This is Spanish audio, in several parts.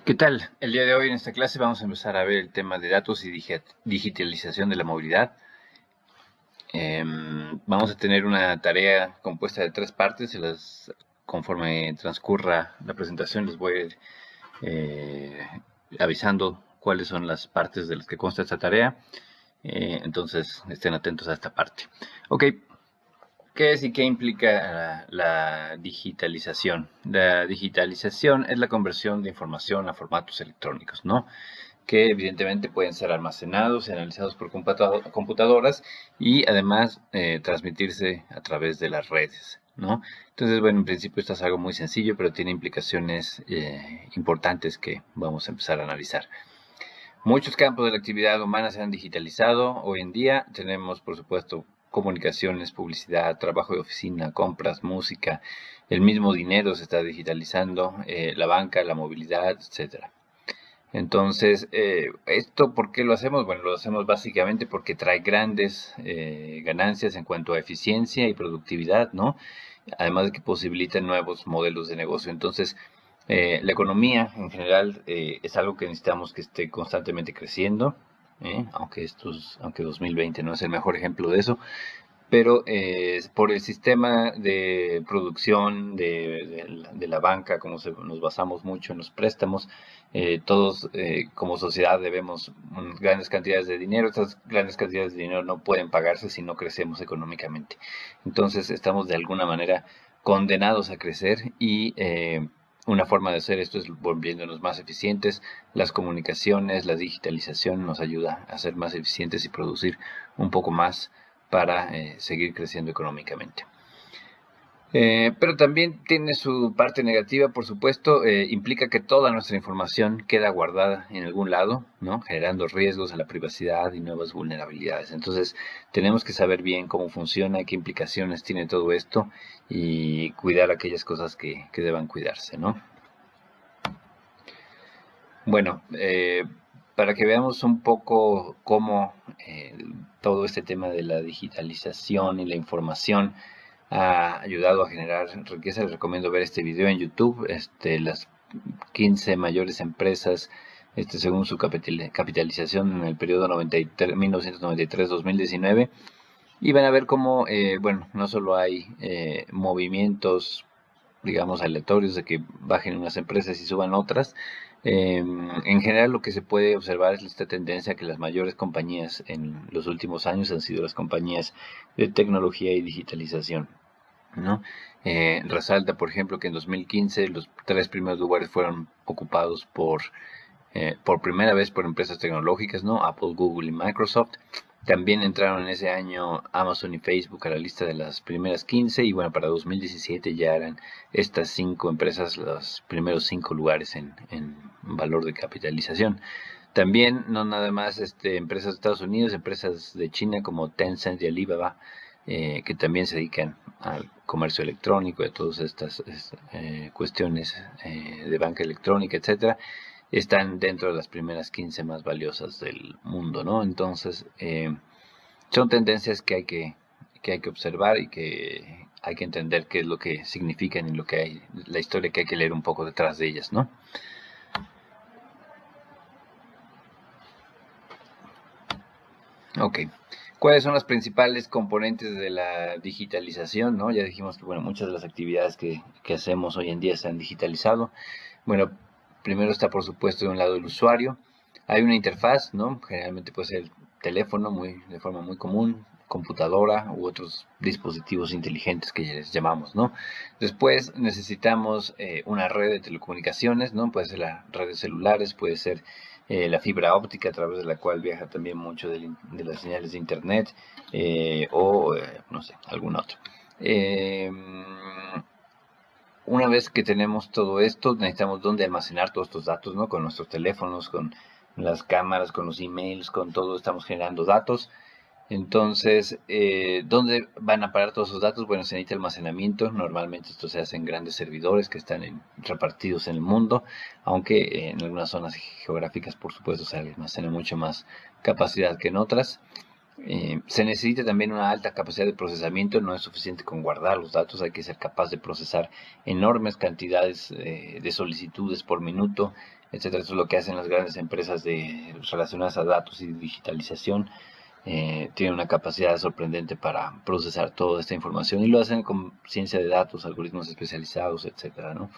¿Qué tal? El día de hoy en esta clase vamos a empezar a ver el tema de datos y digitalización de la movilidad. Vamos a tener una tarea compuesta de 3 partes. Conforme transcurra la presentación les voy a ir avisando cuáles son las partes de las que consta esta tarea. Entonces estén atentos a esta parte. Ok, ¿qué es y qué implica la digitalización? La digitalización es la conversión de información a formatos electrónicos, ¿no? Que evidentemente pueden ser almacenados y analizados por computadoras y además transmitirse a través de las redes, ¿no? Entonces, bueno, en principio esto es algo muy sencillo, pero tiene implicaciones importantes que vamos a empezar a analizar. Muchos campos de la actividad humana se han digitalizado. Hoy en día tenemos, por supuesto, comunicaciones, publicidad, trabajo de oficina, compras, música, el mismo dinero se está digitalizando, la banca, la movilidad, etcétera. Entonces, ¿esto por qué lo hacemos? Bueno, lo hacemos básicamente porque trae grandes ganancias en cuanto a eficiencia y productividad, ¿no? Además de que posibilita nuevos modelos de negocio. Entonces, la economía en general es algo que necesitamos que esté constantemente creciendo, aunque 2020 no es el mejor ejemplo de eso, pero por el sistema de producción de la banca, como nos basamos mucho en los préstamos, todos como sociedad debemos grandes cantidades de dinero. Estas grandes cantidades de dinero no pueden pagarse si no crecemos económicamente. Entonces estamos de alguna manera condenados a crecer y una forma de hacer esto es volviéndonos más eficientes. Las comunicaciones, la digitalización nos ayuda a ser más eficientes y producir un poco más para seguir creciendo económicamente. Pero también tiene su parte negativa, por supuesto. Implica que toda nuestra información queda guardada en algún lado, ¿no? Generando riesgos a la privacidad y nuevas vulnerabilidades. Entonces, tenemos que saber bien cómo funciona, qué implicaciones tiene todo esto y cuidar aquellas cosas que deban cuidarse, ¿no? Bueno, para que veamos un poco cómo todo este tema de la digitalización y la información ha ayudado a generar riqueza, les recomiendo ver este video en YouTube, las 15 mayores empresas, según su capitalización en el periodo 1993-2019, y van a ver cómo, bueno, no solo hay movimientos, digamos, aleatorios de que bajen unas empresas y suban otras. En general lo que se puede observar es esta tendencia que las mayores compañías en los últimos años han sido las compañías de tecnología y digitalización, ¿no? Resalta, por ejemplo, que en 2015 los 3 primeros lugares fueron ocupados por primera vez por empresas tecnológicas, ¿no? Apple, Google y Microsoft. También entraron en ese año Amazon y Facebook a la lista de las primeras 15 y bueno, para 2017 ya eran estas 5 empresas los primeros 5 lugares en valor de capitalización. También no nada más empresas de Estados Unidos, empresas de China como Tencent y Alibaba, que también se dedican al comercio electrónico y a todas estas cuestiones de banca electrónica, etcétera, están dentro de las primeras 15 más valiosas del mundo, ¿no? Entonces, son tendencias que hay que observar y que hay que entender qué es lo que significan y lo que hay, la historia que hay que leer un poco detrás de ellas, ¿no? Ok. ¿Cuáles son las principales componentes de la digitalización, no? Ya dijimos que, bueno, muchas de las actividades que hacemos hoy en día se han digitalizado. Bueno, primero está, por supuesto, de un lado el usuario. Hay una interfaz, ¿no? Generalmente puede ser el teléfono, de forma muy común, computadora u otros dispositivos inteligentes que les llamamos, ¿no? Después necesitamos una red de telecomunicaciones, ¿no? Puede ser las redes celulares, puede ser la fibra óptica a través de la cual viaja también mucho de las señales de internet, no sé, algún otro. Una vez que tenemos todo esto, necesitamos dónde almacenar todos estos datos, ¿no? Con nuestros teléfonos, con las cámaras, con los emails, con todo estamos generando datos. Entonces, ¿dónde van a parar todos esos datos? Bueno, se necesita almacenamiento. Normalmente esto se hace en grandes servidores que están repartidos en el mundo, aunque en algunas zonas geográficas, por supuesto, se almacena mucho más capacidad que en otras. Se necesita también una alta capacidad de procesamiento. No es suficiente con guardar los datos, hay que ser capaz de procesar enormes cantidades de solicitudes por minuto etcétera. Eso es lo que hacen las grandes empresas relacionadas a datos y digitalización. Tienen una capacidad sorprendente para procesar toda esta información y lo hacen con ciencia de datos, algoritmos especializados, etcétera, ¿no?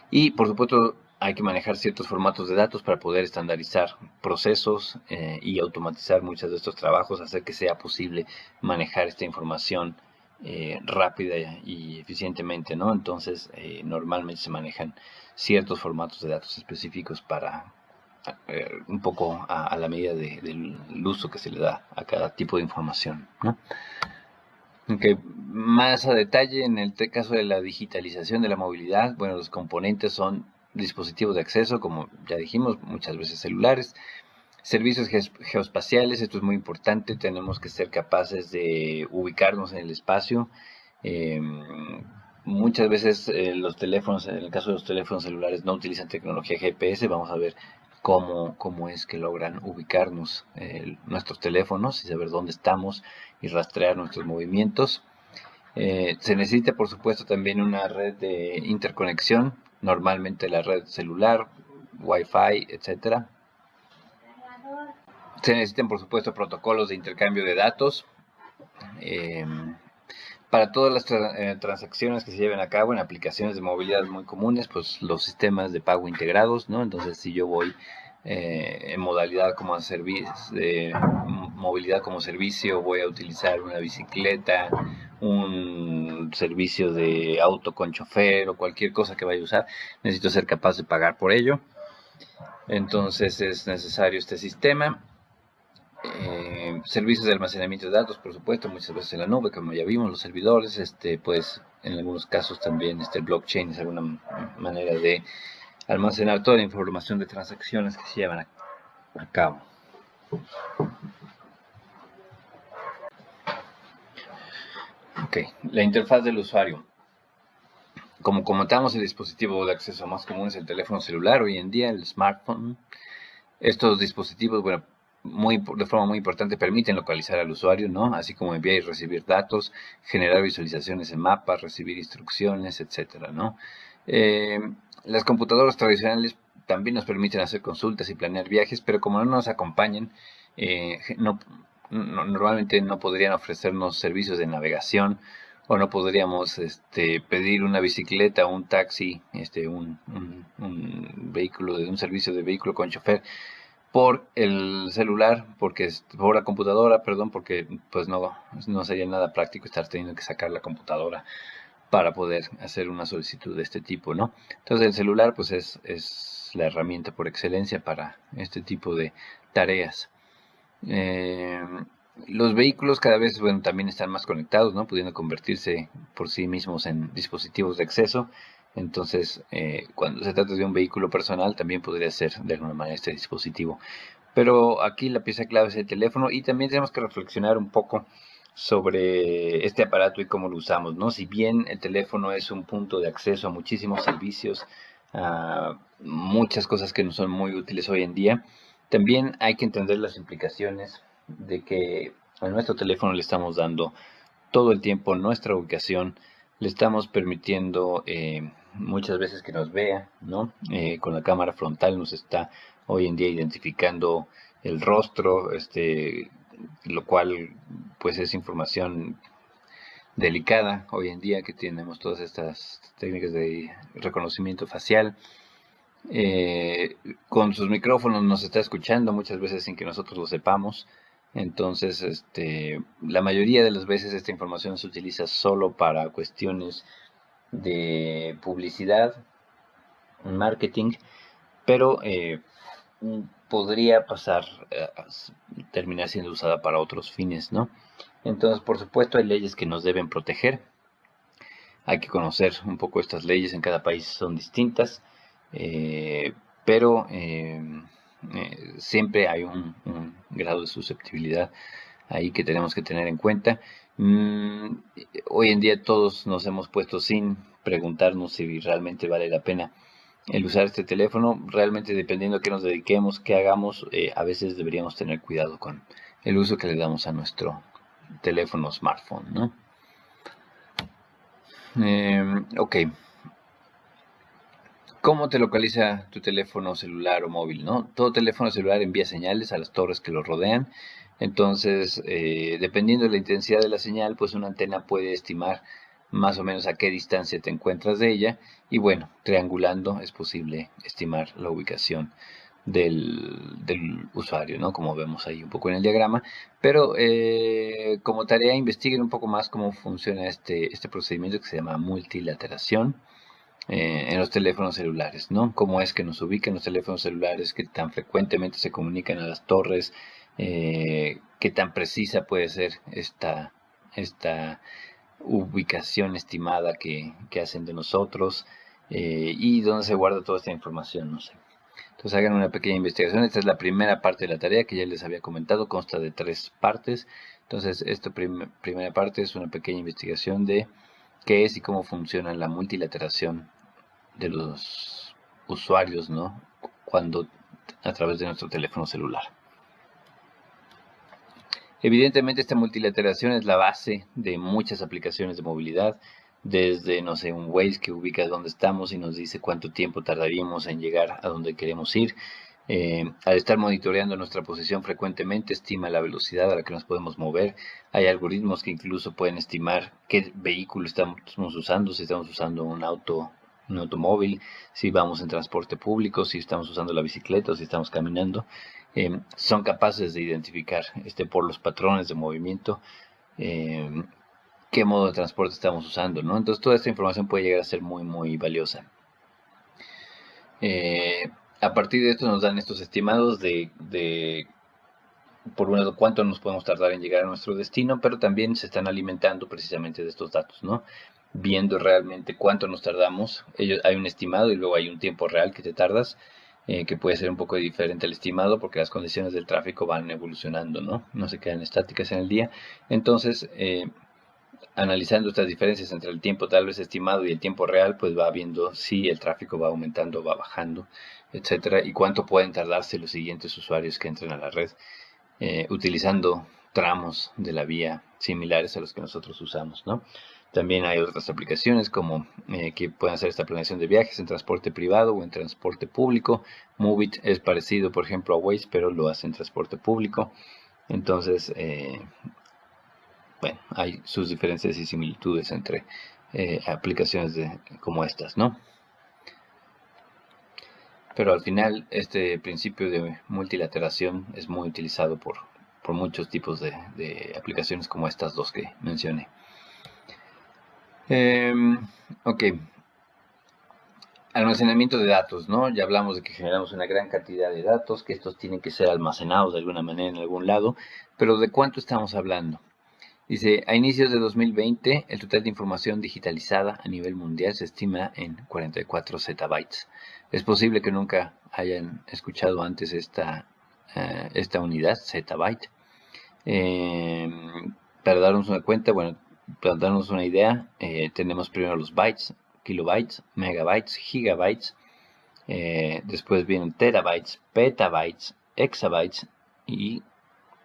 Y por supuesto hay que manejar ciertos formatos de datos para poder estandarizar procesos y automatizar muchos de estos trabajos, hacer que sea posible manejar esta información rápida y eficientemente, ¿no? Entonces normalmente se manejan ciertos formatos de datos específicos para un poco a la medida del uso que se le da a cada tipo de información, ¿no? Okay. Más a detalle, en el caso de la digitalización de la movilidad, bueno, los componentes son dispositivos de acceso, como ya dijimos, muchas veces celulares, servicios geoespaciales, esto es muy importante, tenemos que ser capaces de ubicarnos en el espacio. Eh, Muchas veces los teléfonos, en el caso de los teléfonos celulares, no utilizan tecnología GPS, vamos a ver cómo es que logran ubicarnos nuestros teléfonos y saber dónde estamos y rastrear nuestros movimientos. Se necesita, por supuesto, también una red de interconexión, normalmente la red celular, Wi-Fi, etcétera. Se necesitan, por supuesto, protocolos de intercambio de datos. Para todas las transacciones que se lleven a cabo en aplicaciones de movilidad muy comunes, pues los sistemas de pago integrados, ¿no? Entonces, si yo voy en modalidad como movilidad como servicio, voy a utilizar una bicicleta, un servicio de auto con chofer o cualquier cosa que vaya a usar, necesito ser capaz de pagar por ello. Entonces es necesario este sistema. Servicios de almacenamiento de datos, por supuesto, muchas veces en la nube, como ya vimos, los servidores, pues en algunos casos también el blockchain es alguna manera de almacenar toda la información de transacciones que se llevan a cabo. Ok, la interfaz del usuario. Como comentamos, el dispositivo de acceso más común es el teléfono celular, hoy en día el smartphone. Estos dispositivos, bueno, de forma muy importante permiten localizar al usuario, ¿no? Así como enviar y recibir datos, generar visualizaciones en mapas, recibir instrucciones, etcétera, ¿no? Las computadoras tradicionales también nos permiten hacer consultas y planear viajes, pero como no nos acompañan, normalmente no podrían ofrecernos servicios de navegación o no podríamos pedir una bicicleta o un taxi, un vehículo, un servicio de vehículo con chofer por el celular, por la computadora, perdón, porque pues no sería nada práctico estar teniendo que sacar la computadora para poder hacer una solicitud de este tipo, ¿no? Entonces el celular pues es la herramienta por excelencia para este tipo de tareas. Los vehículos cada vez, bueno, también están más conectados, ¿no? Pudiendo convertirse por sí mismos en dispositivos de acceso. Entonces, cuando se trata de un vehículo personal, también podría ser de alguna manera este dispositivo. Pero aquí la pieza clave es el teléfono y también tenemos que reflexionar un poco sobre este aparato y cómo lo usamos, ¿no? Si bien el teléfono es un punto de acceso a muchísimos servicios, a muchas cosas que no son muy útiles hoy en día, también hay que entender las implicaciones de que a nuestro teléfono le estamos dando todo el tiempo nuestra ubicación, le estamos permitiendo muchas veces que nos vea, ¿no? Con la cámara frontal nos está hoy en día identificando el rostro, lo cual pues es información delicada hoy en día que tenemos todas estas técnicas de reconocimiento facial. Con sus micrófonos nos está escuchando muchas veces sin que nosotros lo sepamos. Entonces, la mayoría de las veces esta información se utiliza solo para cuestiones de publicidad, marketing, pero podría terminar siendo usada para otros fines, ¿no? Entonces, por supuesto, hay leyes que nos deben proteger. Hay que conocer un poco estas leyes, en cada país son distintas, pero siempre hay un grado de susceptibilidad ahí que tenemos que tener en cuenta. Hoy en día todos nos hemos puesto sin preguntarnos si realmente vale la pena el usar este teléfono. Realmente, dependiendo a qué nos dediquemos, qué hagamos, a veces deberíamos tener cuidado con el uso que le damos a nuestro teléfono smartphone, ¿no? Ok. ¿Cómo te localiza tu teléfono celular o móvil, no? Todo teléfono celular envía señales a las torres que lo rodean. Entonces, dependiendo de la intensidad de la señal, pues una antena puede estimar más o menos a qué distancia te encuentras de ella. Y bueno, triangulando es posible estimar la ubicación del usuario, ¿no? Como vemos ahí un poco en el diagrama. Pero como tarea, investiguen un poco más cómo funciona este procedimiento que se llama multilateración en los teléfonos celulares, ¿no? Cómo es que nos ubican los teléfonos celulares, qué tan frecuentemente se comunican a las torres, qué tan precisa puede ser esta ubicación estimada que hacen de nosotros y dónde se guarda toda esta información, no sé. Entonces hagan una pequeña investigación. Esta es la primera parte de la tarea que ya les había comentado, consta de 3 partes. Entonces esta primera parte es una pequeña investigación de qué es y cómo funciona la multilateración de los usuarios, ¿no? Cuando a través de nuestro teléfono celular. Evidentemente esta multilateración es la base de muchas aplicaciones de movilidad, desde, no sé, un Waze que ubica dónde estamos y nos dice cuánto tiempo tardaríamos en llegar a donde queremos ir. Al estar monitoreando nuestra posición frecuentemente, estima la velocidad a la que nos podemos mover. Hay algoritmos que incluso pueden estimar qué vehículo estamos usando, si estamos usando un automóvil, si vamos en transporte público, si estamos usando la bicicleta o si estamos caminando. Son capaces de identificar por los patrones de movimiento qué modo de transporte estamos usando, ¿no? Entonces toda esta información puede llegar a ser muy, muy valiosa. A partir de esto nos dan estos estimados de por un lado, cuánto nos podemos tardar en llegar a nuestro destino, pero también se están alimentando precisamente de estos datos, ¿no? Viendo realmente cuánto nos tardamos. Hay un estimado y luego hay un tiempo real que te tardas, que puede ser un poco diferente al estimado porque las condiciones del tráfico van evolucionando, ¿no? No se quedan estáticas en el día. Entonces, analizando estas diferencias entre el tiempo tal vez estimado y el tiempo real, pues va viendo si el tráfico va aumentando, va bajando, etcétera, y cuánto pueden tardarse los siguientes usuarios que entren a la red. Utilizando tramos de la vía similares a los que nosotros usamos, ¿no? También hay otras aplicaciones como que pueden hacer esta planeación de viajes en transporte privado o en transporte público. Movit es parecido, por ejemplo, a Waze, pero lo hace en transporte público. Entonces, bueno, hay sus diferencias y similitudes entre aplicaciones como estas, ¿no? Pero al final este principio de multilateración es muy utilizado por muchos tipos de aplicaciones como estas dos que mencioné. Ok. Almacenamiento de datos, ¿no? Ya hablamos de que generamos una gran cantidad de datos, que estos tienen que ser almacenados de alguna manera en algún lado, pero ¿de cuánto estamos hablando? Dice, a inicios de 2020, el total de información digitalizada a nivel mundial se estima en 44 zettabytes. Es posible que nunca hayan escuchado antes esta unidad, zettabyte. Para darnos una cuenta, bueno, para darnos una idea, tenemos primero los bytes, kilobytes, megabytes, gigabytes. Después vienen terabytes, petabytes, exabytes y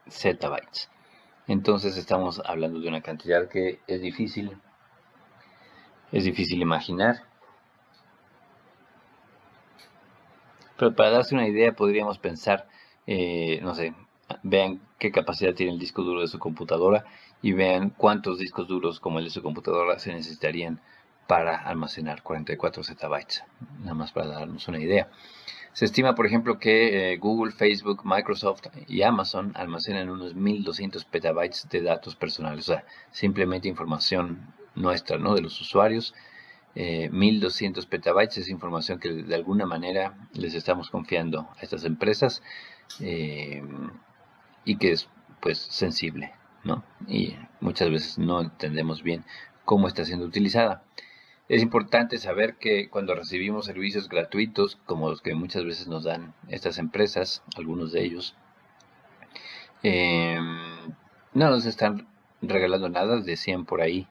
zettabytes. Entonces estamos hablando de una cantidad que es difícil imaginar. Pero para darse una idea podríamos pensar, no sé, vean qué capacidad tiene el disco duro de su computadora y vean cuántos discos duros como el de su computadora se necesitarían para almacenar 44 zettabytes, nada más para darnos una idea. Se estima, por ejemplo, que Google, Facebook, Microsoft y Amazon almacenan unos 1200 petabytes de datos personales, o sea, simplemente información nuestra, ¿no? De los usuarios. 1200 petabytes es información que de alguna manera les estamos confiando a estas empresas y que es, pues, sensible, ¿no? Y muchas veces no entendemos bien cómo está siendo utilizada. Es importante saber que cuando recibimos servicios gratuitos, como los que muchas veces nos dan estas empresas, algunos de ellos, no nos están regalando nada, decían por ahí.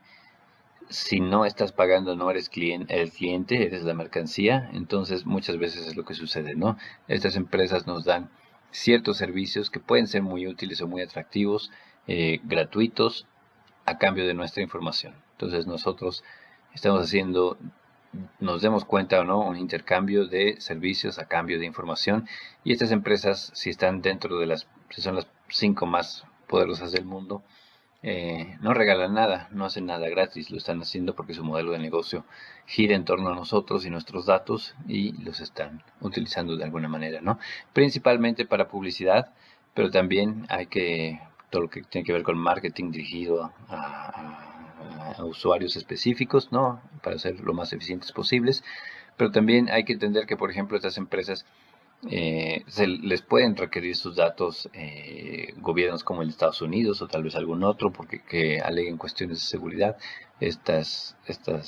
Si no estás pagando, no eres el cliente, eres la mercancía. Entonces muchas veces es lo que sucede, ¿no? Estas empresas nos dan ciertos servicios que pueden ser muy útiles o muy atractivos, gratuitos, a cambio de nuestra información. Entonces nosotros estamos haciendo nos demos cuenta o no, un intercambio de servicios a cambio de información. Y estas empresas, si están dentro de si son las 5 más poderosas del mundo, no regalan nada, no hacen nada gratis, lo están haciendo porque su modelo de negocio gira en torno a nosotros y nuestros datos y los están utilizando de alguna manera, ¿no? Principalmente para publicidad, pero también todo lo que tiene que ver con marketing dirigido a usuarios específicos, ¿no? Para ser lo más eficientes posibles, pero también hay que entender que, por ejemplo, estas empresas se les pueden requerir sus datos gobiernos como el de Estados Unidos o tal vez algún otro porque que aleguen cuestiones de seguridad. Estas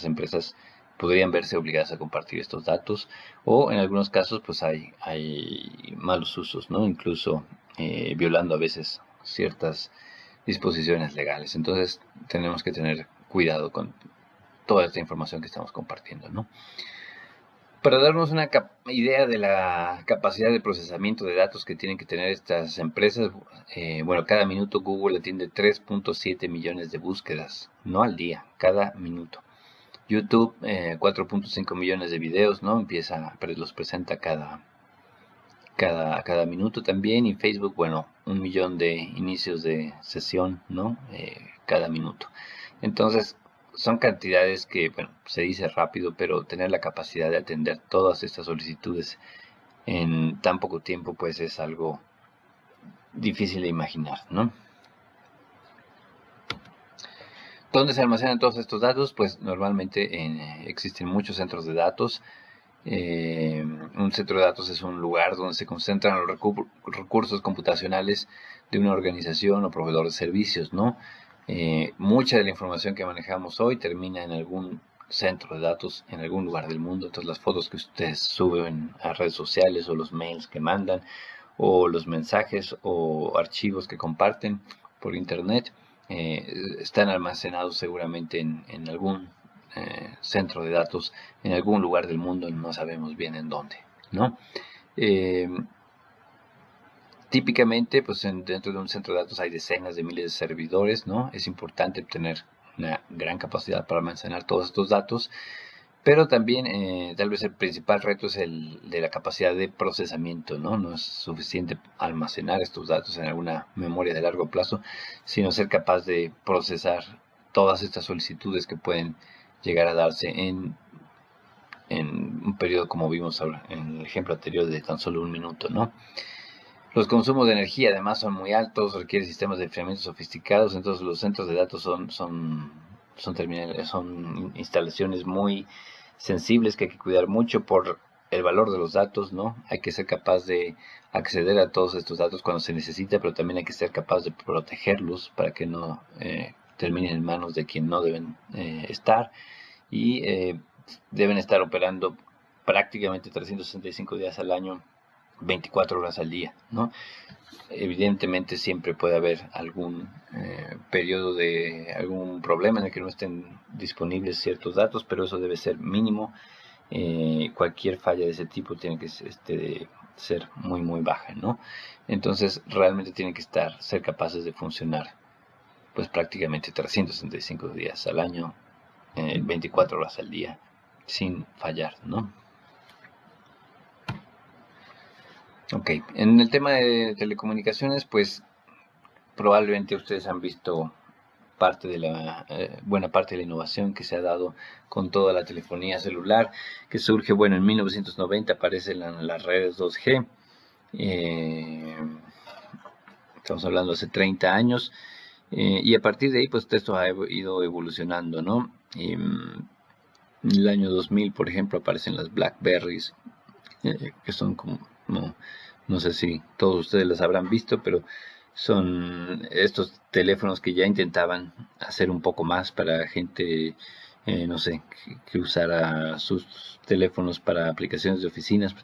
empresas podrían verse obligadas a compartir estos datos o en algunos casos pues hay malos usos, ¿no? Incluso violando a veces ciertas disposiciones legales. Entonces tenemos que tener cuidado con toda esta información que estamos compartiendo, ¿no? Para darnos una idea de la capacidad de procesamiento de datos que tienen que tener estas empresas, bueno, cada minuto Google atiende 3.7 millones de búsquedas, no al día, cada minuto. YouTube, 4.5 millones de videos, ¿no? Pero los presenta cada minuto también. Y Facebook, bueno, 1 millón de inicios de sesión, ¿no? Cada minuto. Entonces, son cantidades que, bueno, se dice rápido, pero tener la capacidad de atender todas estas solicitudes en tan poco tiempo, pues es algo difícil de imaginar, ¿no? ¿Dónde se almacenan todos estos datos? Pues normalmente existen muchos centros de datos. Un centro de datos es un lugar donde se concentran los recursos computacionales de una organización o proveedor de servicios, ¿no? Mucha de la información que manejamos hoy termina en algún centro de datos en algún lugar del mundo. Entonces las fotos que ustedes suben a redes sociales o los mails que mandan o los mensajes o archivos que comparten por internet están almacenados seguramente en algún centro de datos en algún lugar del mundo, no sabemos bien en dónde, ¿no? Típicamente, pues dentro de un centro de datos hay decenas de miles de servidores, ¿no? Es importante tener una gran capacidad para almacenar todos estos datos, pero también tal vez el principal reto es el de la capacidad de procesamiento, ¿no? No es suficiente almacenar estos datos en alguna memoria de largo plazo, sino ser capaz de procesar todas estas solicitudes que pueden llegar a darse en un periodo como vimos ahora en el ejemplo anterior de tan solo 1 minuto, ¿no? Los consumos de energía además son muy altos, requieren sistemas de enfriamiento sofisticados, entonces los centros de datos son instalaciones muy sensibles que hay que cuidar mucho por el valor de los datos, ¿no? Hay que ser capaz de acceder a todos estos datos cuando se necesita, pero también hay que ser capaz de protegerlos para que no terminen en manos de quien no deben estar y deben estar operando prácticamente 365 días al año 24 horas al día, ¿no? Evidentemente siempre puede haber algún periodo de algún problema en el que no estén disponibles ciertos datos, pero eso debe ser mínimo. Cualquier falla de ese tipo tiene que ser muy baja, ¿no? Entonces realmente tienen que ser capaces de funcionar pues prácticamente 365 días al año, 24 horas al día, sin fallar, ¿no? Ok, en el tema de telecomunicaciones, pues probablemente ustedes han visto buena parte de la innovación que se ha dado con toda la telefonía celular, que surge, bueno, en 1990 aparecen las redes 2G, estamos hablando hace 30 años, y a partir de ahí, pues esto ha ido evolucionando, ¿no? En el año 2000, por ejemplo, aparecen las Blackberries, que son como, no sé si todos ustedes las habrán visto, pero son estos teléfonos que ya intentaban hacer un poco más para gente, no sé, que usara sus teléfonos para aplicaciones de oficinas.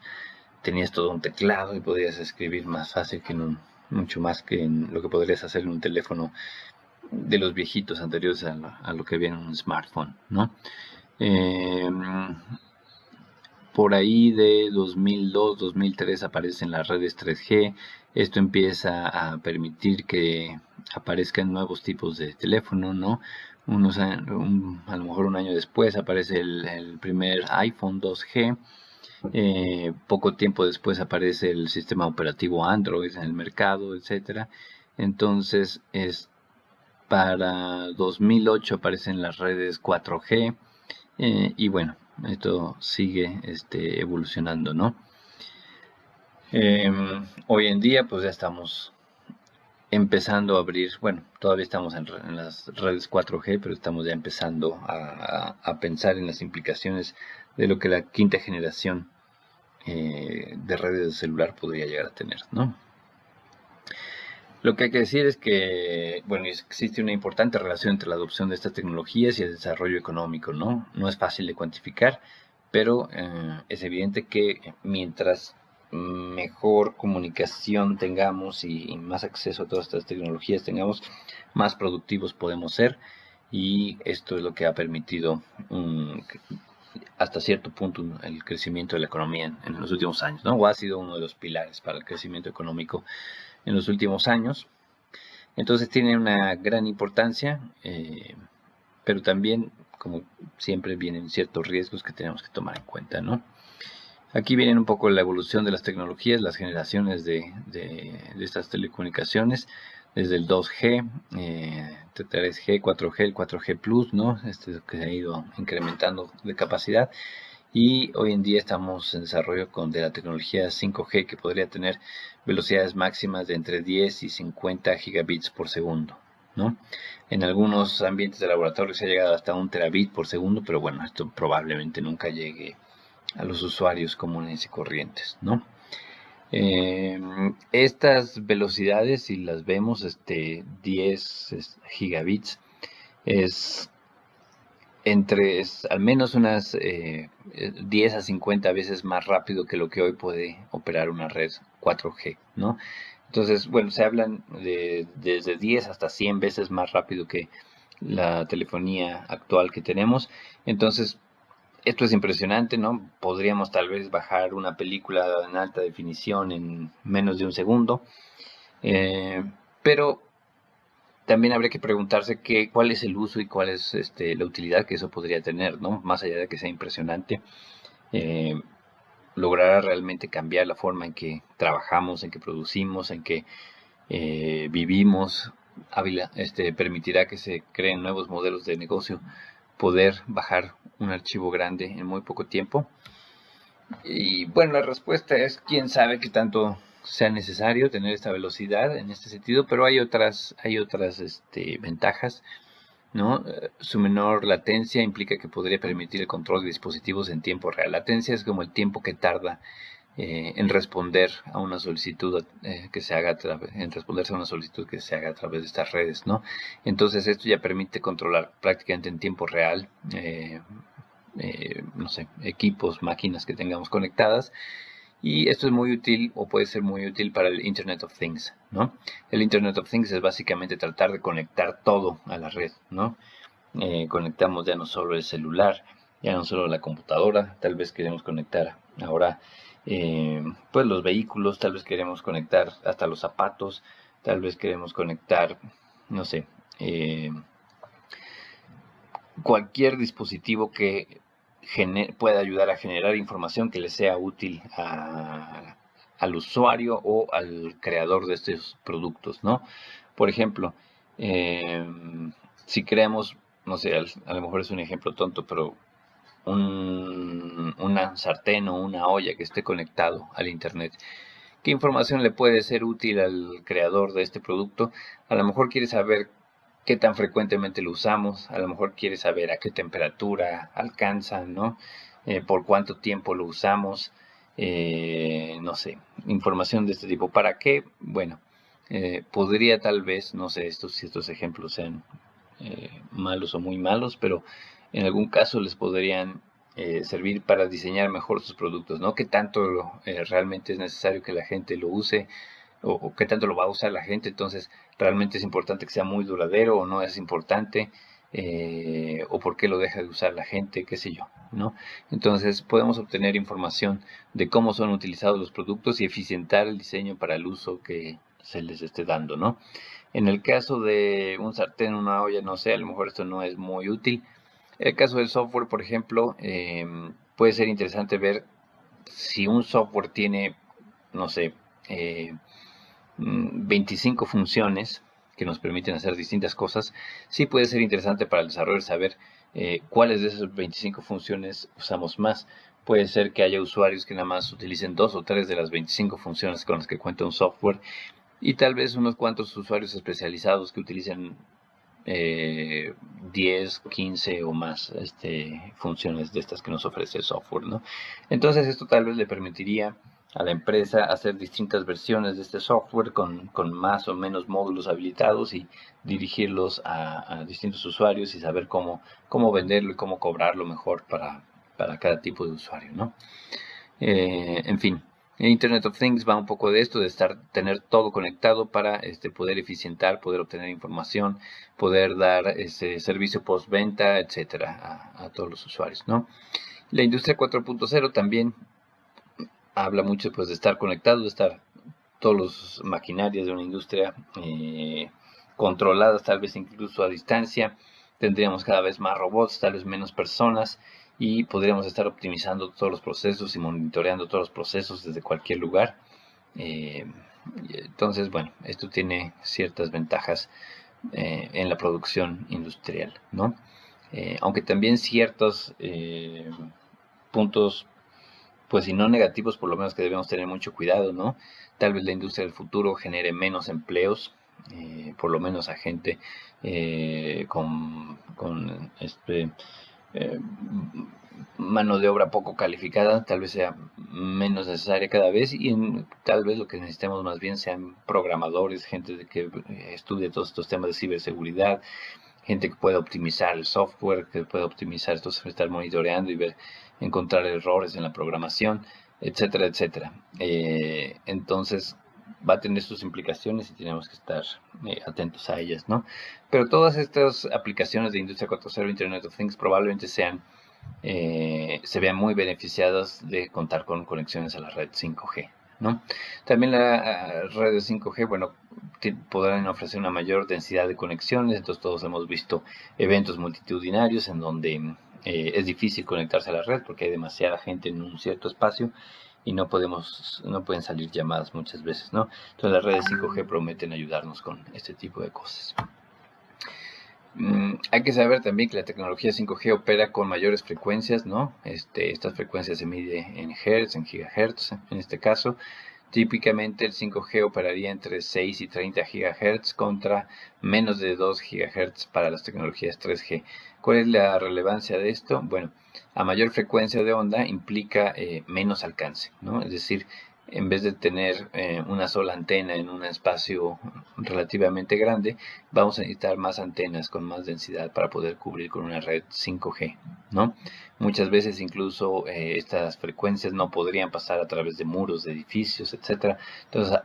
Tenías todo un teclado y podías escribir más fácil mucho más que en lo que podrías hacer en un teléfono de los viejitos anteriores a lo que había en un smartphone, ¿no? Por ahí de 2002, 2003 aparecen las redes 3G. Esto empieza a permitir que aparezcan nuevos tipos de teléfono, ¿no? a lo mejor un año después aparece el primer iPhone 2G. Poco tiempo después aparece el sistema operativo Android en el mercado, etcétera. Entonces, para 2008 aparecen las redes 4G. Y bueno, esto sigue evolucionando, ¿no? Hoy en día pues ya estamos empezando a abrir, bueno, todavía estamos en las redes 4G, pero estamos ya empezando a pensar en las implicaciones de lo que la quinta generación de redes de celular podría llegar a tener, ¿no? Lo que hay que decir es que, bueno, existe una importante relación entre la adopción de estas tecnologías y el desarrollo económico, ¿no? No es fácil de cuantificar, pero es evidente que mientras mejor comunicación tengamos y más acceso a todas estas tecnologías tengamos, más productivos podemos ser, y esto es lo que ha permitido hasta cierto punto el crecimiento de la economía en los últimos años, ¿no? O ha sido uno de los pilares para el crecimiento económico en los últimos años. Entonces tiene una gran importancia, pero también, como siempre, vienen ciertos riesgos que tenemos que tomar en cuenta, ¿no? Aquí vienen un poco la evolución de las tecnologías, las generaciones de estas telecomunicaciones, desde el 2G, 3G, 4G, el 4G Plus, ¿no? Que se ha ido incrementando de capacidad. Y hoy en día estamos en desarrollo de la tecnología 5G, que podría tener velocidades máximas de entre 10 y 50 gigabits por segundo, ¿no? En algunos ambientes de laboratorio se ha llegado hasta 1 terabit por segundo, pero bueno, esto probablemente nunca llegue a los usuarios comunes y corrientes, ¿no? Estas velocidades, si las vemos, 10 gigabits, es al menos unas 10 a 50 veces más rápido que lo que hoy puede operar una red 4G, ¿no? Entonces, bueno, se hablan desde 10 hasta 100 veces más rápido que la telefonía actual que tenemos. Entonces, esto es impresionante, ¿no? Podríamos tal vez bajar una película en alta definición en menos de un segundo, pero también habría que preguntarse cuál es el uso y cuál es la utilidad que eso podría tener, ¿no? Más allá de que sea impresionante, logrará realmente cambiar la forma en que trabajamos, en que producimos, en que vivimos, permitirá que se creen nuevos modelos de negocio, poder bajar un archivo grande en muy poco tiempo. Y bueno, la respuesta es quién sabe qué tanto sea necesario tener esta velocidad en este sentido, pero hay otras ventajas, ¿no? Su menor latencia implica que podría permitir el control de dispositivos en tiempo real. Latencia es como el tiempo que tarda en responder a una solicitud que se haga en responderse a una solicitud que se haga a través de estas redes, ¿no? Entonces esto ya permite controlar prácticamente en tiempo real no sé, equipos, máquinas que tengamos conectadas, y esto es muy útil o puede ser muy útil para el Internet of Things, ¿no? El Internet of Things es básicamente tratar de conectar todo a la red, ¿no? Conectamos ya no solo el celular, ya no solo la computadora, tal vez queremos conectar ahora pues los vehículos, tal vez queremos conectar hasta los zapatos, tal vez queremos conectar, no sé, cualquier dispositivo que pueda ayudar a generar información que le sea útil al usuario o al creador de estos productos, ¿no? Por ejemplo, si creamos, no sé, a lo mejor es un ejemplo tonto, pero una sartén o una olla que esté conectado al internet, ¿qué información le puede ser útil al creador de este producto? A lo mejor quiere saber qué tan frecuentemente lo usamos, a lo mejor quiere saber a qué temperatura alcanza, ¿no? Por cuánto tiempo lo usamos, no sé, información de este tipo. ¿Para qué? Bueno, podría tal vez, no sé, si estos ejemplos sean malos o muy malos, pero en algún caso les podrían servir para diseñar mejor sus productos, ¿no? ¿Qué tanto realmente es necesario que la gente lo use? O qué tanto lo va a usar la gente? Entonces, realmente es importante que sea muy duradero o no es importante, o por qué lo deja de usar la gente, qué sé yo, ¿no? Entonces, podemos obtener información de cómo son utilizados los productos y eficientar el diseño para el uso se les esté dando, ¿no? En el caso de un sartén, una olla, no sé, a lo mejor esto no es muy útil. En el caso del software, por ejemplo, puede ser interesante ver si un software tiene, no sé, 25 funciones que nos permiten hacer distintas cosas. Sí puede ser interesante para el desarrollo saber cuáles de esas 25 funciones usamos más. Puede ser que haya usuarios que nada más utilicen 2 o 3 de las 25 funciones con las que cuenta un software, y tal vez unos cuantos usuarios especializados que utilicen 10, 15 o más funciones de estas que nos ofrece el software, ¿no? Entonces esto tal vez le permitiría a la empresa hacer distintas versiones de este software con más o menos módulos habilitados y dirigirlos a distintos usuarios y saber cómo venderlo y cómo cobrarlo mejor para cada tipo de usuario, ¿no? En fin, Internet of Things va un poco de esto, de tener todo conectado para poder eficientar, poder obtener información, poder dar servicio postventa, etcétera, a todos los usuarios, ¿no? La industria 4.0 también habla mucho, pues, de estar conectado, de estar todos los maquinarias de una industria controladas, tal vez incluso a distancia. Tendríamos cada vez más robots, tal vez menos personas, y podríamos estar optimizando todos los procesos y monitoreando todos los procesos desde cualquier lugar. Entonces, bueno, esto tiene ciertas ventajas en la producción industrial, ¿no? Aunque también ciertos puntos, pues si no negativos, por lo menos que debemos tener mucho cuidado, ¿no? Tal vez la industria del futuro genere menos empleos, por lo menos a gente con eh, mano de obra poco calificada, tal vez sea menos necesaria cada vez, y tal vez lo que necesitemos más bien sean programadores, gente que estudie todos estos temas de ciberseguridad, gente que pueda optimizar el software, que pueda optimizar esto, estar monitoreando y ver, encontrar errores en la programación, etcétera, etcétera. Entonces va a tener sus implicaciones y tenemos que estar atentos a ellas, ¿no? Pero todas estas aplicaciones de Industria 4.0, Internet of Things, probablemente se vean muy beneficiadas de contar con conexiones a la red 5G, ¿no? También la red de 5G, bueno, podrán ofrecer una mayor densidad de conexiones. Entonces todos hemos visto eventos multitudinarios en donde es difícil conectarse a la red porque hay demasiada gente en un cierto espacio y no pueden salir llamadas muchas veces, ¿no? Entonces las redes 5G prometen ayudarnos con este tipo de cosas. Hay que saber también que la tecnología 5G opera con mayores frecuencias, ¿no? Estas frecuencias se miden en hertz, en gigahertz, en este caso. Típicamente el 5G operaría entre 6 y 30 GHz contra menos de 2 GHz para las tecnologías 3G. ¿Cuál es la relevancia de esto? Bueno, a mayor frecuencia de onda implica menos alcance, ¿no? Es decir, en vez de tener una sola antena en un espacio relativamente grande, vamos a necesitar más antenas con más densidad para poder cubrir con una red 5G, ¿no? Muchas veces incluso estas frecuencias no podrían pasar a través de muros de edificios, etcétera. Entonces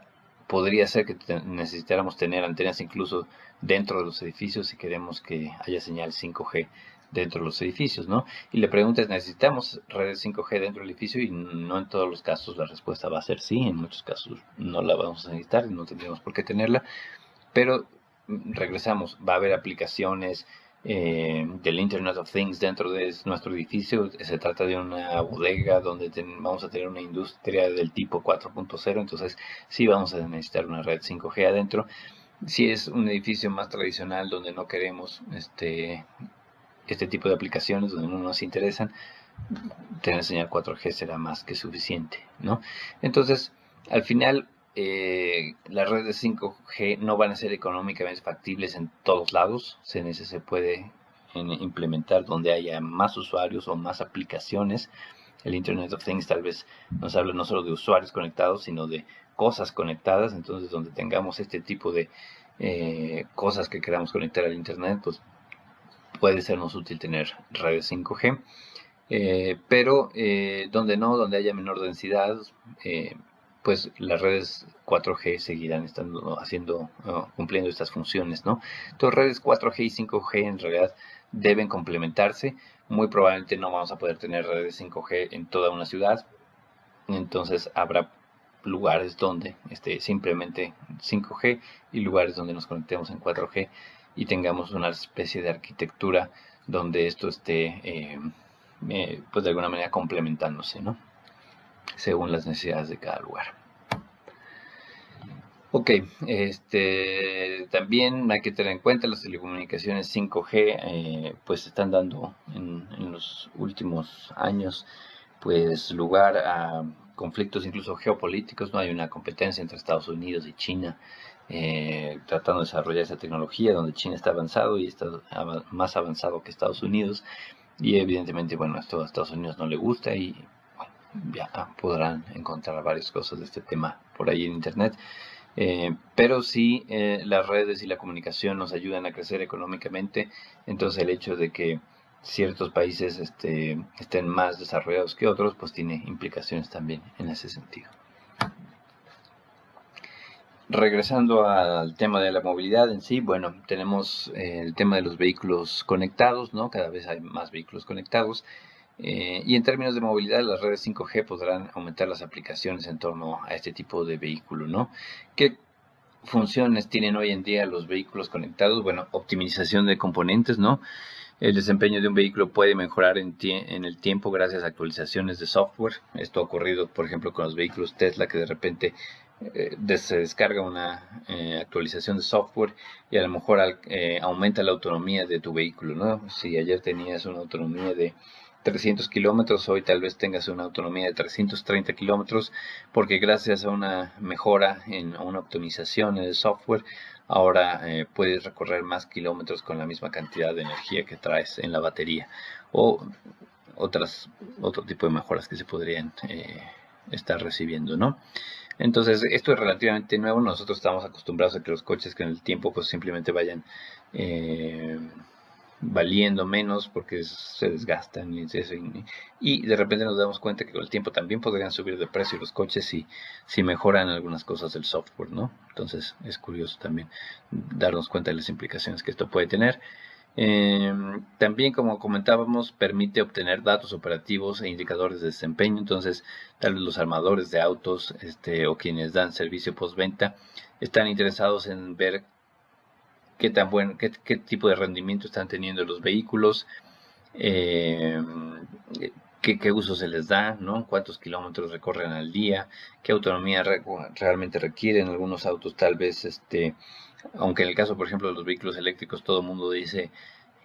podría ser que necesitáramos tener antenas incluso dentro de los edificios si queremos que haya señal 5G dentro de los edificios, ¿no? Y la pregunta es, ¿necesitamos redes 5G dentro del edificio? Y no en todos los casos la respuesta va a ser sí, en muchos casos no la vamos a necesitar y no tendríamos por qué tenerla, pero regresamos, va a haber aplicaciones del Internet of Things dentro de nuestro edificio. Se trata de una bodega donde vamos a tener una industria del tipo 4.0, entonces sí vamos a necesitar una red 5G adentro. Si es un edificio más tradicional donde no queremos este tipo de aplicaciones, donde no nos interesan, tener señal 4G será más que suficiente, ¿no? Entonces, al final, las redes 5G no van a ser económicamente factibles en todos lados. Se puede implementar donde haya más usuarios o más aplicaciones. El Internet of Things tal vez nos habla no solo de usuarios conectados, sino de cosas conectadas. Entonces, donde tengamos este tipo de cosas que queramos conectar al Internet, pues puede sernos útil tener redes 5G. Pero donde haya menor densidad, pues las redes 4G seguirán cumpliendo estas funciones, ¿no? Entonces redes 4G y 5G en realidad deben complementarse. Muy probablemente no vamos a poder tener redes 5G en toda una ciudad, entonces habrá lugares donde simplemente 5G y lugares donde nos conectemos en 4G y tengamos una especie de arquitectura donde esto esté pues de alguna manera complementándose, ¿no? Según las necesidades de cada lugar. Ok, también hay que tener en cuenta las telecomunicaciones 5G, pues se están dando en los últimos años, pues lugar a conflictos incluso geopolíticos, ¿no? Hay una competencia entre Estados Unidos y China, tratando de desarrollar esa tecnología donde China está avanzado y está más avanzado que Estados Unidos, y evidentemente, bueno, esto a Estados Unidos no le gusta y bueno, ya podrán encontrar varias cosas de este tema por ahí en internet. Pero sí, las redes y la comunicación nos ayudan a crecer económicamente, entonces el hecho de que ciertos países estén más desarrollados que otros, pues tiene implicaciones también en ese sentido. Regresando al tema de la movilidad en sí, bueno, tenemos el tema de los vehículos conectados, ¿no? Cada vez hay más vehículos conectados. Y en términos de movilidad, las redes 5G podrán aumentar las aplicaciones en torno a este tipo de vehículo, ¿no? ¿Qué funciones tienen hoy en día los vehículos conectados? Bueno, optimización de componentes, ¿no? El desempeño de un vehículo puede mejorar en el tiempo gracias a actualizaciones de software. Esto ha ocurrido, por ejemplo, con los vehículos Tesla, que de repente se descarga una actualización de software y a lo mejor aumenta la autonomía de tu vehículo, ¿no? Si ayer tenías una autonomía de 300 kilómetros, hoy tal vez tengas una autonomía de 330 kilómetros, porque gracias a una mejora a una optimización en el software, ahora puedes recorrer más kilómetros con la misma cantidad de energía que traes en la batería, o otro tipo de mejoras que se podrían estar recibiendo, ¿no? Entonces, esto es relativamente nuevo. Nosotros estamos acostumbrados a que los coches con el tiempo pues simplemente vayan valiendo menos porque se desgastan y de repente nos damos cuenta que con el tiempo también podrían subir de precio los coches si mejoran algunas cosas del software, ¿no? Entonces es curioso también darnos cuenta de las implicaciones que esto puede tener. También, como comentábamos, permite obtener datos operativos e indicadores de desempeño. Entonces tal vez los armadores de autos o quienes dan servicio postventa están interesados en ver qué tipo de rendimiento están teniendo los vehículos, qué uso se les da, ¿no? Cuántos kilómetros recorren al día, qué autonomía realmente requieren. Algunos autos tal vez, aunque en el caso, por ejemplo, de los vehículos eléctricos, todo el mundo dice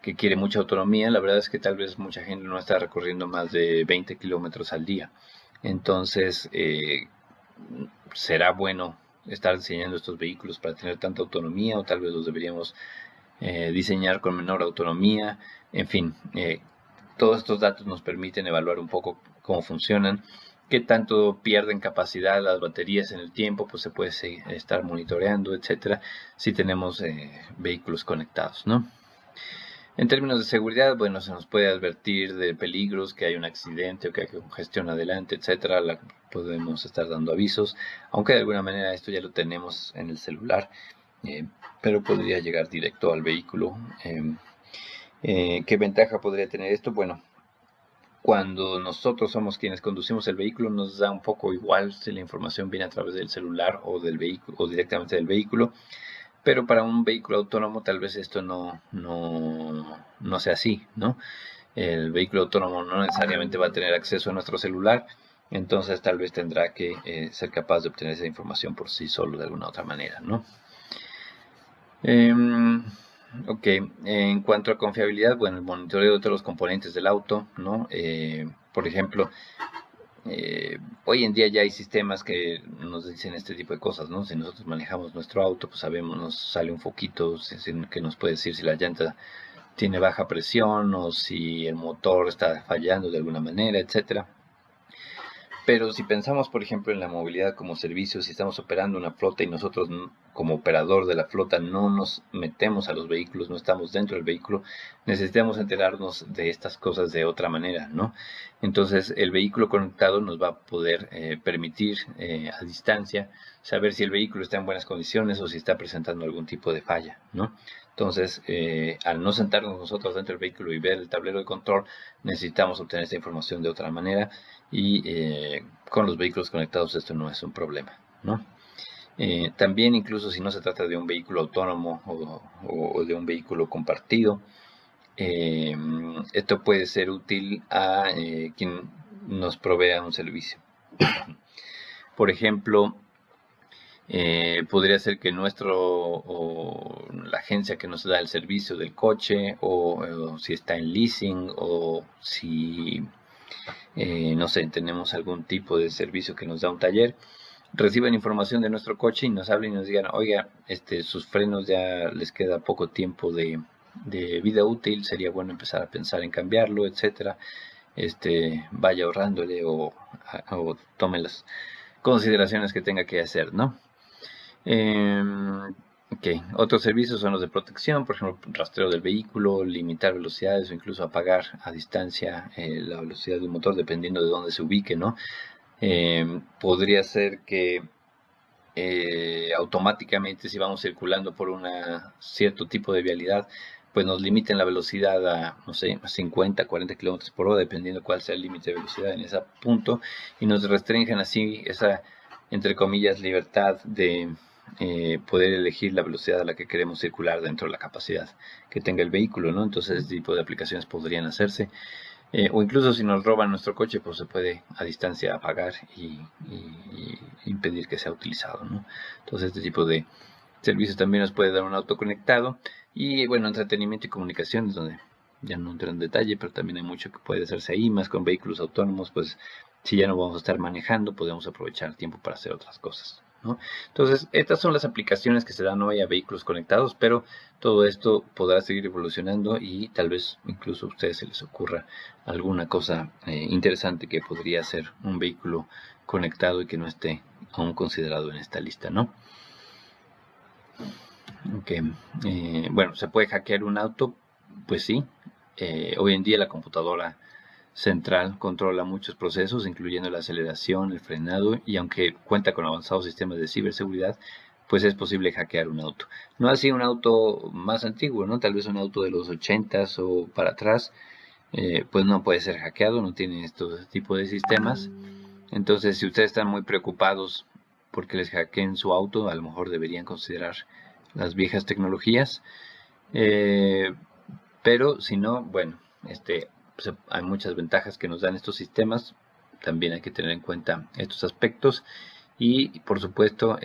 que quiere mucha autonomía, la verdad es que tal vez mucha gente no está recorriendo más de 20 kilómetros al día. Entonces, será bueno estar diseñando estos vehículos para tener tanta autonomía, o tal vez los deberíamos diseñar con menor autonomía. En fin, todos estos datos nos permiten evaluar un poco cómo funcionan, qué tanto pierden capacidad las baterías en el tiempo, pues se puede estar monitoreando, etcétera, si tenemos vehículos conectados, ¿no? En términos de seguridad, bueno, se nos puede advertir de peligros, que hay un accidente o que hay congestión adelante, etcétera. Podemos estar dando avisos, aunque de alguna manera esto ya lo tenemos en el celular, pero podría llegar directo al vehículo. ¿Qué ventaja podría tener esto? Bueno, cuando nosotros somos quienes conducimos el vehículo, nos da un poco igual si la información viene a través del celular o del vehículo o directamente del vehículo. Pero para un vehículo autónomo tal vez esto no sea así, ¿no? El vehículo autónomo no necesariamente va a tener acceso a nuestro celular, entonces tal vez tendrá que ser capaz de obtener esa información por sí solo de alguna otra manera, ¿no? Ok, en cuanto a confiabilidad, bueno, el monitoreo de todos los componentes del auto, ¿no? Por ejemplo, hoy en día ya hay sistemas que nos dicen este tipo de cosas, ¿no? Si nosotros manejamos nuestro auto, pues sabemos, nos sale un foquito que nos puede decir si la llanta tiene baja presión o si el motor está fallando de alguna manera, etcétera. Pero si pensamos, por ejemplo, en la movilidad como servicio, si estamos operando una flota y nosotros como operador de la flota no nos metemos a los vehículos, no estamos dentro del vehículo, necesitamos enterarnos de estas cosas de otra manera, ¿no? Entonces, el vehículo conectado nos va a poder permitir a distancia saber si el vehículo está en buenas condiciones o si está presentando algún tipo de falla, ¿no? Entonces, al no sentarnos nosotros dentro del vehículo y ver el tablero de control, necesitamos obtener esta información de otra manera, y con los vehículos conectados esto no es un problema, ¿no? También, incluso si no se trata de un vehículo autónomo o de un vehículo compartido, esto puede ser útil a quien nos provea un servicio. Por ejemplo, podría ser que la agencia que nos da el servicio del coche, o si está en leasing, o si, no sé, tenemos algún tipo de servicio que nos da un taller, reciben información de nuestro coche y nos hablen y nos digan, oiga, sus frenos ya les queda poco tiempo de vida útil, sería bueno empezar a pensar en cambiarlo, etcétera. Vaya ahorrándole o tome las consideraciones que tenga que hacer, ¿no? Otros servicios son los de protección, por ejemplo, rastreo del vehículo, limitar velocidades o incluso apagar a distancia la velocidad del motor dependiendo de dónde se ubique, ¿no? Podría ser que automáticamente, si vamos circulando por un cierto tipo de vialidad, pues nos limiten la velocidad a, no sé, 50, 40 kilómetros por hora, dependiendo cuál sea el límite de velocidad en ese punto, y nos restringen así esa, entre comillas, libertad de poder elegir la velocidad a la que queremos circular dentro de la capacidad que tenga el vehículo, ¿no? Entonces, este tipo de aplicaciones podrían hacerse. O incluso si nos roban nuestro coche, pues se puede a distancia apagar y impedir que sea utilizado, ¿no? Entonces, este tipo de servicios también nos puede dar un auto conectado. Y bueno, entretenimiento y comunicaciones, donde ya no entro en detalle, pero también hay mucho que puede hacerse ahí, más con vehículos autónomos, pues si ya no vamos a estar manejando, podemos aprovechar el tiempo para hacer otras cosas, ¿no? Entonces, estas son las aplicaciones que se dan hoy a vehículos conectados, pero todo esto podrá seguir evolucionando y tal vez incluso a ustedes se les ocurra alguna cosa interesante que podría ser un vehículo conectado y que no esté aún considerado en esta lista, ¿no? Bueno, ¿se puede hackear un auto? Pues sí. Hoy en día la computadora central controla muchos procesos, incluyendo la aceleración, el frenado, y aunque cuenta con avanzados sistemas de ciberseguridad, pues es posible hackear un auto. No así un auto más antiguo, ¿no? Tal vez un auto de los 80s o para atrás, pues no puede ser hackeado, no tiene estos tipos de sistemas. Entonces, si ustedes están muy preocupados porque les hackeen su auto, a lo mejor deberían considerar las viejas tecnologías. Pero si no, bueno, pues hay muchas ventajas que nos dan estos sistemas. También hay que tener en cuenta estos aspectos. Y por supuesto,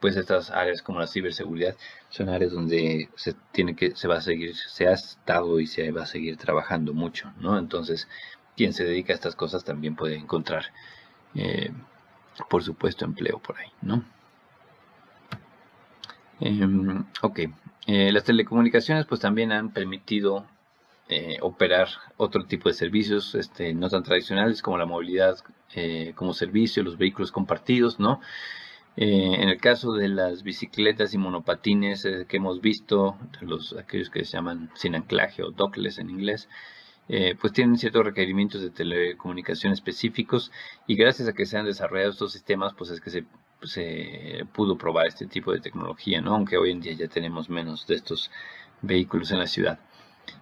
pues estas áreas como la ciberseguridad son áreas donde se va a seguir, se ha estado y se va a seguir trabajando mucho, ¿no? Entonces, quien se dedica a estas cosas también puede encontrar, por supuesto, empleo por ahí, ¿no? Las telecomunicaciones pues también han permitido operar otro tipo de servicios no tan tradicionales como la movilidad como servicio, los vehículos compartidos, ¿no? En el caso de las bicicletas y monopatines que hemos visto, aquellos que se llaman sin anclaje o dockless en inglés, pues tienen ciertos requerimientos de telecomunicación específicos, y gracias a que se han desarrollado estos sistemas, pues es que se pudo probar este tipo de tecnología, ¿no? Aunque hoy en día ya tenemos menos de estos vehículos en la ciudad.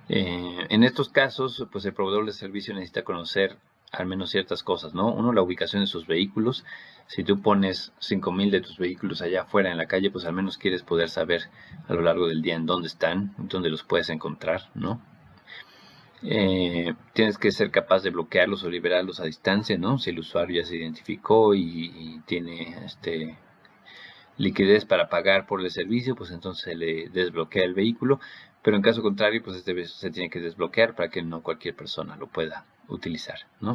En estos casos, pues el proveedor de servicio necesita conocer al menos ciertas cosas, ¿no? Uno, la ubicación de sus vehículos. Si tú pones 5,000 de tus vehículos allá afuera en la calle, pues al menos quieres poder saber a lo largo del día en dónde están, dónde los puedes encontrar, ¿no? Tienes que ser capaz de bloquearlos o liberarlos a distancia, ¿no? Si el usuario ya se identificó y tiene liquidez para pagar por el servicio, pues entonces se le desbloquea el vehículo, pero en caso contrario, pues se tiene que desbloquear para que no cualquier persona lo pueda utilizar, ¿no?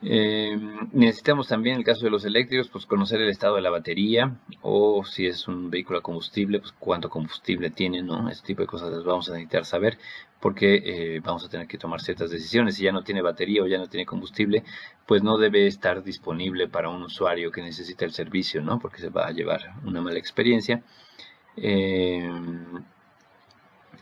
Necesitamos también, en el caso de los eléctricos, pues conocer el estado de la batería, o si es un vehículo a combustible, pues cuánto combustible tiene, ¿no? Este tipo de cosas las vamos a necesitar saber, porque vamos a tener que tomar ciertas decisiones. Si ya no tiene batería o ya no tiene combustible, pues no debe estar disponible para un usuario que necesita el servicio, ¿no? Porque se va a llevar una mala experiencia.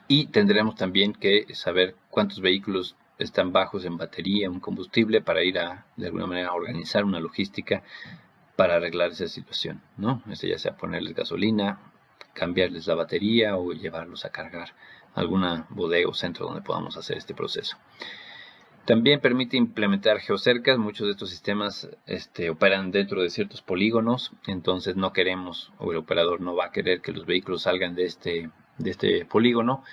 Y tendremos también que saber cuántos vehículos están bajos en batería, en combustible, para ir de alguna manera, a organizar una logística para arreglar esa situación, ¿no? Ya sea ponerles gasolina, cambiarles la batería o llevarlos a cargar a alguna bodega o centro donde podamos hacer este proceso. También permite implementar geocercas. Muchos de estos sistemas operan dentro de ciertos polígonos, entonces no queremos, o el operador no va a querer que los vehículos salgan de este polígono,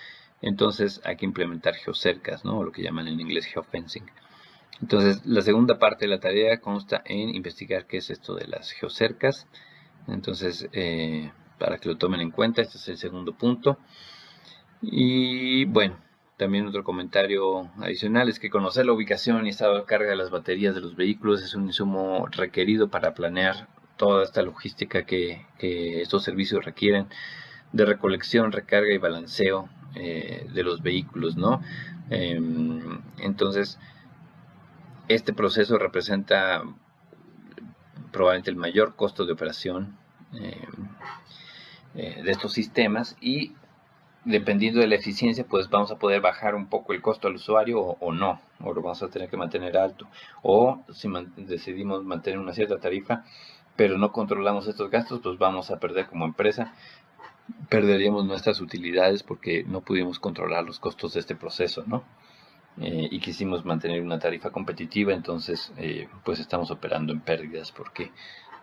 entonces hay que implementar geocercas, ¿no? O lo que llaman en inglés geofencing. Entonces la segunda parte de la tarea consta en investigar qué es esto de las geocercas. Entonces, para que lo tomen en cuenta, este es el segundo punto. Y bueno, también otro comentario adicional es que conocer la ubicación y estado de carga de las baterías de los vehículos es un insumo requerido para planear toda esta logística que estos servicios requieren de recolección, recarga y balanceo de los vehículos, ¿no? Entonces, este proceso representa probablemente el mayor costo de operación de estos sistemas, y dependiendo de la eficiencia, pues vamos a poder bajar un poco el costo al usuario o no, o lo vamos a tener que mantener alto. O si decidimos mantener una cierta tarifa, pero no controlamos estos gastos, pues vamos a perder como empresa, perderíamos nuestras utilidades porque no pudimos controlar los costos de este proceso, ¿no? Y quisimos mantener una tarifa competitiva, entonces pues estamos operando en pérdidas porque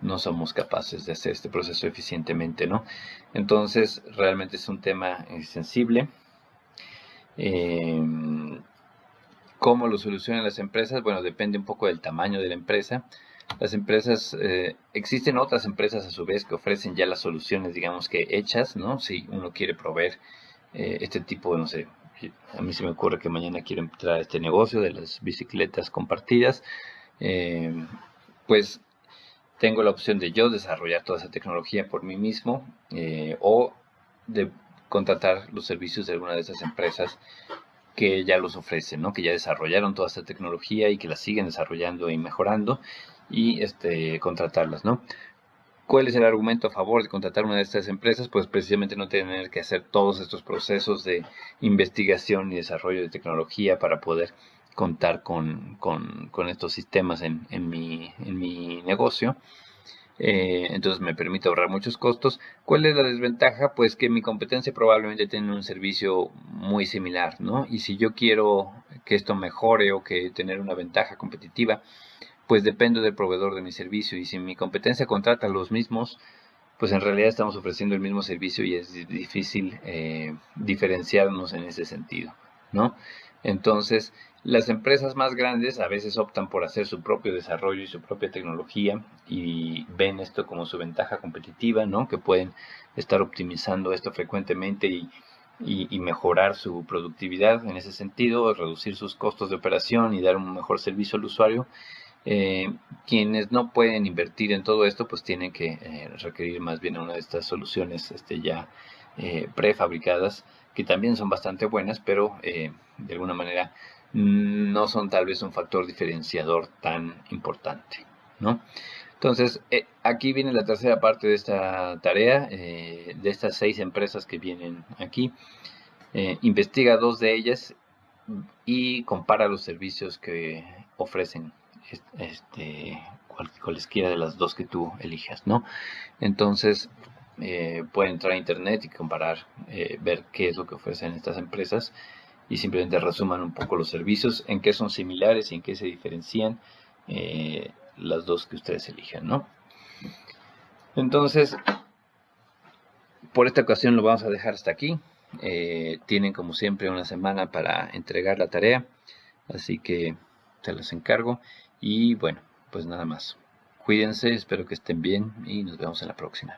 no somos capaces de hacer este proceso eficientemente, ¿no? Entonces realmente es un tema sensible. ¿Cómo lo solucionan las empresas? Bueno, depende un poco del tamaño de la empresa. Las empresas, existen otras empresas a su vez que ofrecen ya las soluciones, digamos que hechas, ¿no? Si uno quiere proveer este tipo, no sé, a mí se me ocurre que mañana quiero entrar a este negocio de las bicicletas compartidas, pues tengo la opción de yo desarrollar toda esa tecnología por mí mismo, o de contratar los servicios de alguna de esas empresas que ya los ofrecen, ¿no? Que ya desarrollaron toda esta tecnología y que la siguen desarrollando y mejorando, y contratarlas, ¿no? ¿Cuál es el argumento a favor de contratar una de estas empresas? Pues precisamente no tener que hacer todos estos procesos de investigación y desarrollo de tecnología para poder contar con estos sistemas en mi negocio. Entonces me permite ahorrar muchos costos. ¿Cuál es la desventaja? Pues que mi competencia probablemente tiene un servicio muy similar, ¿no? Y si yo quiero que esto mejore o que tener una ventaja competitiva, pues dependo del proveedor de mi servicio, y si mi competencia contrata los mismos, pues en realidad estamos ofreciendo el mismo servicio y es difícil diferenciarnos en ese sentido, ¿no? Entonces, las empresas más grandes a veces optan por hacer su propio desarrollo y su propia tecnología y ven esto como su ventaja competitiva, ¿no? Que pueden estar optimizando esto frecuentemente y mejorar su productividad en ese sentido, reducir sus costos de operación y dar un mejor servicio al usuario. Quienes no pueden invertir en todo esto, pues tienen que requerir más bien una de estas soluciones ya prefabricadas, que también son bastante buenas, pero de alguna manera no son tal vez un factor diferenciador tan importante, ¿no? Entonces, aquí viene la tercera parte de esta tarea, de estas 6 empresas que vienen aquí. Investiga 2 de ellas y compara los servicios que ofrecen cualesquiera de las 2 que tú elijas, ¿no? Entonces pueden entrar a internet y comparar, ver qué es lo que ofrecen estas empresas, y simplemente resuman un poco los servicios, en qué son similares y en qué se diferencian las 2 que ustedes elijan, ¿no? Entonces, por esta ocasión lo vamos a dejar hasta aquí. Tienen como siempre una semana para entregar la tarea, así que se las encargo. Y bueno, pues nada más. Cuídense, espero que estén bien y nos vemos en la próxima.